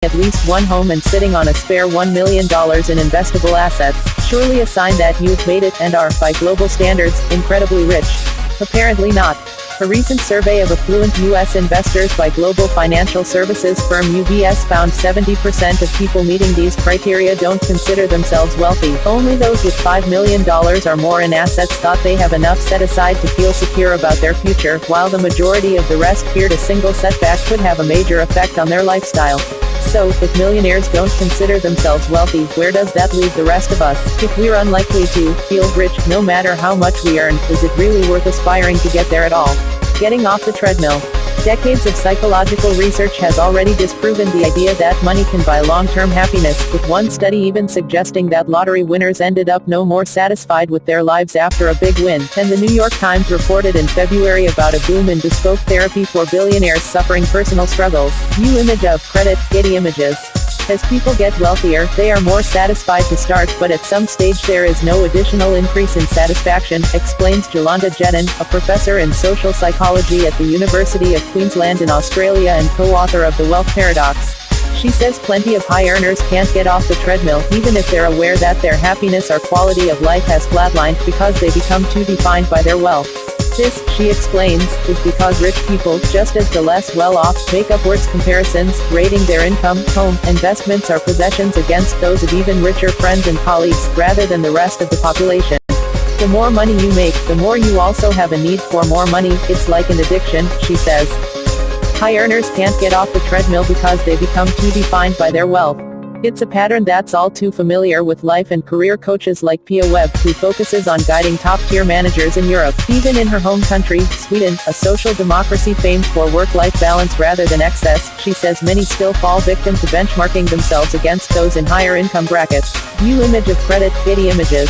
at least one home and sitting on a spare $1 million in investable assets, surely a sign that you've made it and are, by global standards, incredibly rich. Apparently not. A recent survey of affluent U.S. investors by global financial services firm UBS found 70% of people meeting these criteria don't consider themselves wealthy. Only those with $5 million or more in assets thought they have enough set aside to feel secure about their future, while the majority of the rest feared a single setback could have a major effect on their lifestyle. So, if millionaires don't consider themselves wealthy, where does that leave the rest of us? If we're unlikely to feel rich, no matter how much we earn, is it really worth aspiring to get there at all? Getting off the treadmill. Decades of psychological research has already disproven the idea that money can buy long-term happiness, with one study even suggesting that lottery winners ended up no more satisfied with their lives after a big win. And the New York Times reported in February about a boom in bespoke therapy for billionaires suffering personal struggles. View image of credit, Getty Images. As people get wealthier, they are more satisfied to start, but at some stage there is no additional increase in satisfaction, explains Jolanda Jetten, a professor in social psychology at the University of Queensland in Australia and co-author of The Wealth Paradox. She says plenty of high earners can't get off the treadmill, even if they're aware that their happiness or quality of life has flatlined, because they become too defined by their wealth. This, she explains, is because rich people, just as the less well-off, make upwards comparisons, rating their income, home, investments or possessions against those of even richer friends and colleagues, rather than the rest of the population. The more money you make, the more you also have a need for more money. It's like an addiction, she says. High earners can't get off the treadmill because they become too defined by their wealth. It's a pattern that's all too familiar with life and career coaches like Pia Webb, who focuses on guiding top-tier managers in Europe. Even in her home country, Sweden, a social democracy famed for work-life balance rather than excess, she says many still fall victim to benchmarking themselves against those in higher income brackets. View image of credit, Getty Images.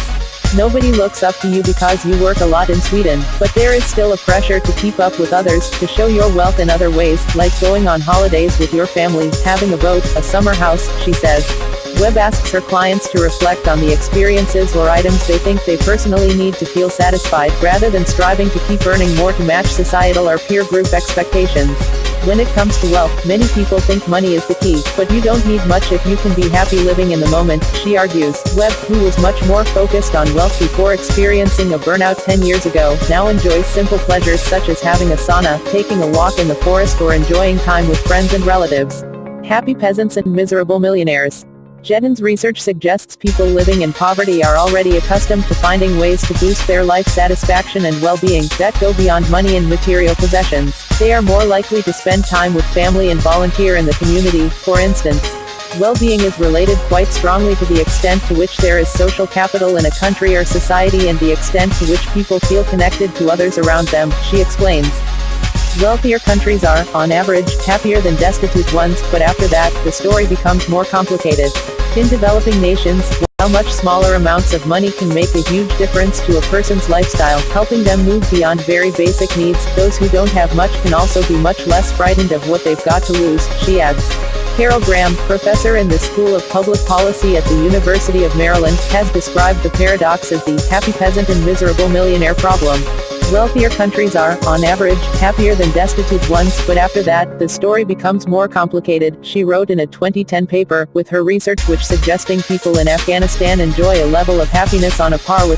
Nobody looks up to you because you work a lot in Sweden, but there is still a pressure to keep up with others, to show your wealth in other ways, like going on holidays with your family, having a boat, a summer house, she says. Webb asks her clients to reflect on the experiences or items they think they personally need to feel satisfied, rather than striving to keep earning more to match societal or peer group expectations. When it comes to wealth, many people think money is the key, but you don't need much if you can be happy living in the moment, she argues. Webb, who was much more focused on wealth before experiencing a burnout 10 years ago, now enjoys simple pleasures such as having a sauna, taking a walk in the forest or enjoying time with friends and relatives. Happy peasants and miserable millionaires. Jetten's research suggests people living in poverty are already accustomed to finding ways to boost their life satisfaction and well-being that go beyond money and material possessions. They are more likely to spend time with family and volunteer in the community, for instance. Well-being is related quite strongly to the extent to which there is social capital in a country or society and the extent to which people feel connected to others around them, she explains. Wealthier countries are, on average, happier than destitute ones, but after that, the story becomes more complicated. In developing nations, while much smaller amounts of money can make a huge difference to a person's lifestyle, helping them move beyond very basic needs, those who don't have much can also be much less frightened of what they've got to lose, she adds. Carol Graham, professor in the School of Public Policy at the University of Maryland, has described the paradox as the happy peasant and miserable millionaire problem. Wealthier countries are, on average, happier than destitute ones, but after that, the story becomes more complicated, she wrote in a 2010 paper, with her research which suggesting people in Afghanistan enjoy a level of happiness on a par with